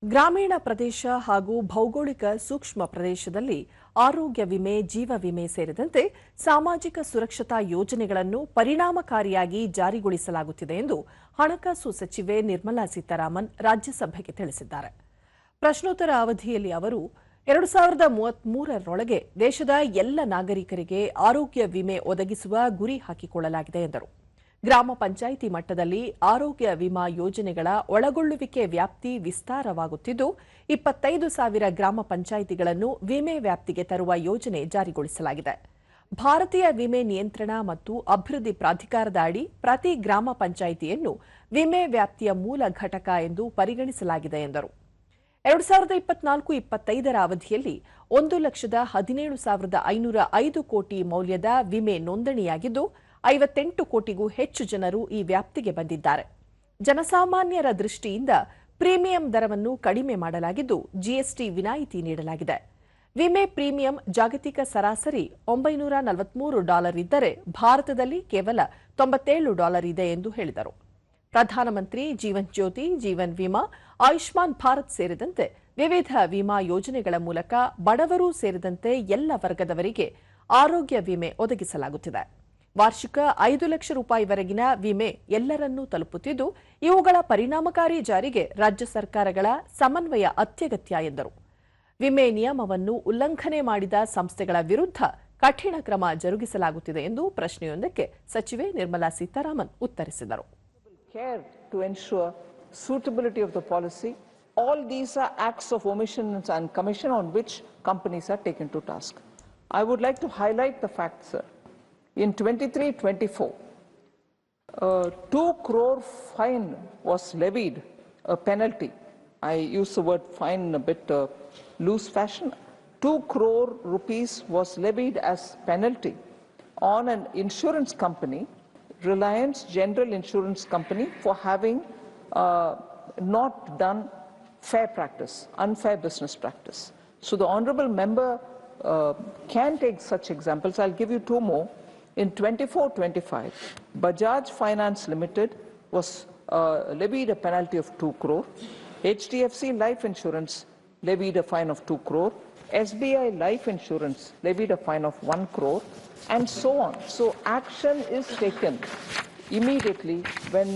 ಗ್ರಾಮೀಣ ಪ್ರದೇಶ ಹಾಗೂ ಭೌಗೋಳಿಕ ಸೂಕ್ಷ್ಮ ಪ್ರದೇಶದಲ್ಲಿ ಆರೋಗ್ಯ ವಿಮೆ, ಜೀವ ವಿಮೆ ಸೇರಿದಂತೆ ಸಾಮಾಜಿಕ ಸುರಕ್ಷತಾ ಯೋಜನೆಗಳನ್ನು ಪರಿಣಾಮಕಾರಿಯಾಗಿ ಜಾರಿಗೊಳಿಸಲಾಗುತ್ತಿದೆ ಎಂದು ಹಣಕಾಸು ಸಚಿವೆ ನಿರ್ಮಲಾ ಸೀತಾರಾಮನ್ ರಾಜ್ಯಸಭೆಗೆ ತಿಳಿಸಿದ್ದಾರೆ. ಪ್ರಶ್ನೋತ್ತರ ಅವಧಿಯಲ್ಲಿ ಅವರು 2033ರೊಳಗೆ ದೇಶದ ಎಲ್ಲ ನಾಗರಿಕರಿಗೆ ಆರೋಗ್ಯ ವಿಮೆ ಒದಗಿಸುವ ಗುರಿ ಹಾಕಿಕೊಳ್ಳಲಾಗಿದೆ ಎಂದರು. ಗ್ರಾಮ ಪಂಚಾಯಿತಿ ಮಟ್ಟದಲ್ಲಿ ಆರೋಗ್ಯ ವಿಮಾ ಯೋಜನೆಗಳ ಒಳಗೊಳ್ಳುವಿಕೆ ವ್ಯಾಪ್ತಿ ವಿಸ್ತಾರವಾಗುತ್ತಿದ್ದು 25,000 ಗ್ರಾಮ ಪಂಚಾಯಿತಿಗಳನ್ನು ವಿಮೆ ವ್ಯಾಪ್ತಿಗೆ ತರುವ ಯೋಜನೆ ಜಾರಿಗೊಳಿಸಲಾಗಿದೆ. ಭಾರತೀಯ ವಿಮೆ ನಿಯಂತ್ರಣ ಮತ್ತು ಅಭಿವೃದ್ಧಿ ಪ್ರಾಧಿಕಾರದ ಅಡಿ ಪ್ರತಿ ಗ್ರಾಮ ಪಂಚಾಯಿತಿಯನ್ನು ವಿಮೆ ವ್ಯಾಪ್ತಿಯ ಮೂಲ ಘಟಕ ಎಂದು ಪರಿಗಣಿಸಲಾಗಿದೆ ಎಂದರು. 2024-25ರ ಅವಧಿಯಲ್ಲಿ 1,17,505 ಕೋಟಿ ಮೌಲ್ಯದ ವಿಮೆ ನೋಂದಣಿಯಾಗಿದ್ದು 58 ಕೋಟಿಗೂ ಹೆಚ್ಚು ಜನರು ಈ ವ್ಯಾಪ್ತಿಗೆ ಬಂದಿದ್ದಾರೆ. ಜನಸಾಮಾನ್ಯರ ದೃಷ್ಟಿಯಿಂದ ಪ್ರೀಮಿಯಂ ದರವನ್ನು ಕಡಿಮೆ ಮಾಡಲಾಗಿದ್ದು ಜಿಎಸ್ಟಿ ವಿನಾಯಿತಿ ನೀಡಲಾಗಿದೆ. ವಿಮೆ ಪ್ರೀಮಿಯಂ ಜಾಗತಿಕ ಸರಾಸರಿ $943 ಇದ್ದರೆ ಭಾರತದಲ್ಲಿ ಕೇವಲ $97 ಇದೆ ಎಂದು ಹೇಳಿದರು. ಪ್ರಧಾನಮಂತ್ರಿ ಜೀವನ್ ಜ್ಯೋತಿ, ಜೀವನ್ ವಿಮಾ, ಆಯುಷ್ಮಾನ್ ಭಾರತ್ ಸೇರಿದಂತೆ ವಿವಿಧ ವಿಮಾ ಯೋಜನೆಗಳ ಮೂಲಕ ಬಡವರು ಸೇರಿದಂತೆ ಎಲ್ಲ ವರ್ಗದವರಿಗೆ ಆರೋಗ್ಯ ವಿಮೆ ಒದಗಿಸಲಾಗುತ್ತಿದೆ. ವಾರ್ಷಿಕ 5 ಲಕ್ಷ ರೂಪಾಯಿವರೆಗಿನ ವಿಮೆ ಎಲ್ಲರನ್ನೂ ತಲುಪುತ್ತಿದ್ದು ಇವುಗಳ ಪರಿಣಾಮಕಾರಿ ಜಾರಿಗೆ ರಾಜ್ಯ ಸರ್ಕಾರಗಳ ಸಮನ್ವಯ ಅತ್ಯಗತ್ಯ ಎಂದರು. ವಿಮೆ ನಿಯಮವನ್ನು ಉಲ್ಲಂಘನೆ ಮಾಡಿದ ಸಂಸ್ಥೆಗಳ ವಿರುದ್ಧ ಕಠಿಣ ಕ್ರಮ ಜರುಗಿಸಲಾಗುತ್ತಿದೆ ಎಂದು ಪ್ರಶ್ನೆಯೊಂದಕ್ಕೆ ಸಚಿವೆ ನಿರ್ಮಲಾ ಸೀತಾರಾಮನ್ ಉತ್ತರಿಸಿದರು. Care to ensure suitability of the policy. All these are acts of omission and commission on which companies are taken to task. I would like to highlight the fact, sir. In 23-24, 2 crore fine was levied, a penalty. I use the word fine in a bit loose fashion. 2 crore rupees was levied as penalty on an insurance company, Reliance General Insurance Company, for having not done fair practice, unfair business practice. So the honourable member can take such examples. I'll give you 2 more. In 24-25, Bajaj Finance Limited was levied a penalty of 2 crore. HDFC Life Insurance levied a fine of 2 crore. SBI Life Insurance levied a fine of 1 crore, and so on. So action is taken immediately when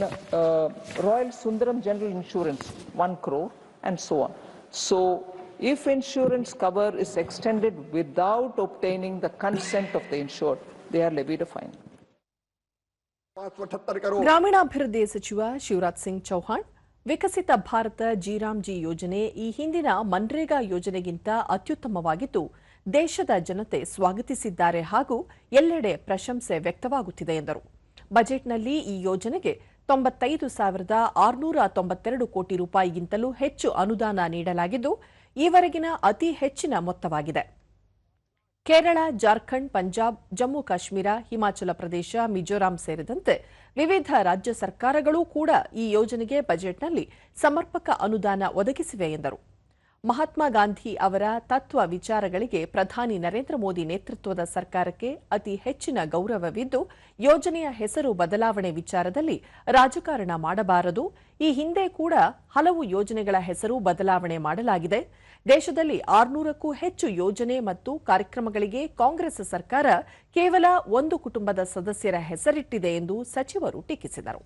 Royal Sundaram General Insurance 1 crore, and so on. So if insurance cover is extended without obtaining the consent of the insured, they are levied a fine. ಗ್ರಾಮೀಣಾಭಿವೃದ್ಧಿ ಸಚಿವ ಶಿವರಾಜ್ ಸಿಂಗ್ ಚೌಹಾಣ್, ವಿಕಸಿತ Bharat G ಯೋಜನೆ ಈ ಹಿಂದಿನ ಮನ್ರೇಗಾ ಯೋಜನೆಗಿಂತ ಅತ್ಯುತ್ತಮವಾಗಿದ್ದು ದೇಶದ ಜನತೆ ಸ್ವಾಗತಿಸಿದ್ದಾರೆ ಹಾಗೂ ಎಲ್ಲೆಡೆ ಪ್ರಶಂಸೆ ವ್ಯಕ್ತವಾಗುತ್ತಿದೆ ಎಂದರು. ಬಜೆಟ್ನಲ್ಲಿ ಈ ಯೋಜನೆಗೆ 95,692 ಕೋಟಿ ರೂಪಾಯಿಗಿಂತಲೂ ಹೆಚ್ಚು ಅನುದಾನ ನೀಡಲಾಗಿದ್ದು ಈವರೆಗಿನ ಅತಿ ಹೆಚ್ಚಿನ ಮೊತ್ತವಾಗಿದೆ. ಕೇರಳ, ಜಾರ್ಖಂಡ್, ಪಂಜಾಬ್, ಜಮ್ಮು ಕಾಶ್ಮೀರ, ಹಿಮಾಚಲ ಪ್ರದೇಶ, ಮಿಜೋರಾಂ ಸೇರಿದಂತೆ ವಿವಿಧ ರಾಜ್ಯ ಸರ್ಕಾರಗಳೂ ಕೂಡ ಈ ಯೋಜನೆಗೆ ಬಜೆಟ್ನಲ್ಲಿ ಸಮರ್ಪಕ ಅನುದಾನ ಒದಗಿಸಿವೆ ಎಂದರು. ಮಹಾತ್ಮ ಗಾಂಧಿ ಅವರ ತತ್ವ ವಿಚಾರಗಳಿಗೆ ಪ್ರಧಾನಿ ನರೇಂದ್ರ ಮೋದಿ ನೇತೃತ್ವದ ಸರ್ಕಾರಕ್ಕೆ ಅತಿ ಹೆಚ್ಚಿನ ಗೌರವವಿದ್ದು ಯೋಜನೆಯ ಹೆಸರು ಬದಲಾವಣೆ ವಿಚಾರದಲ್ಲಿ ರಾಜಕಾರಣ ಮಾಡಬಾರದು. ಈ ಹಿಂದೆ ಕೂಡ ಹಲವು ಯೋಜನೆಗಳ ಹೆಸರು ಬದಲಾವಣೆ ಮಾಡಲಾಗಿದೆ. ದೇಶದಲ್ಲಿ 600ಕ್ಕೂ ಹೆಚ್ಚು ಯೋಜನೆ ಮತ್ತು ಕಾರ್ಯಕ್ರಮಗಳಿಗೆ ಕಾಂಗ್ರೆಸ್ ಸರ್ಕಾರ ಕೇವಲ ಒಂದು ಕುಟುಂಬದ ಸದಸ್ಯರ ಹೆಸರಿಟ್ಟಿದೆ ಎಂದು ಸಚಿವರು ಟೀಕಿಸಿದರು.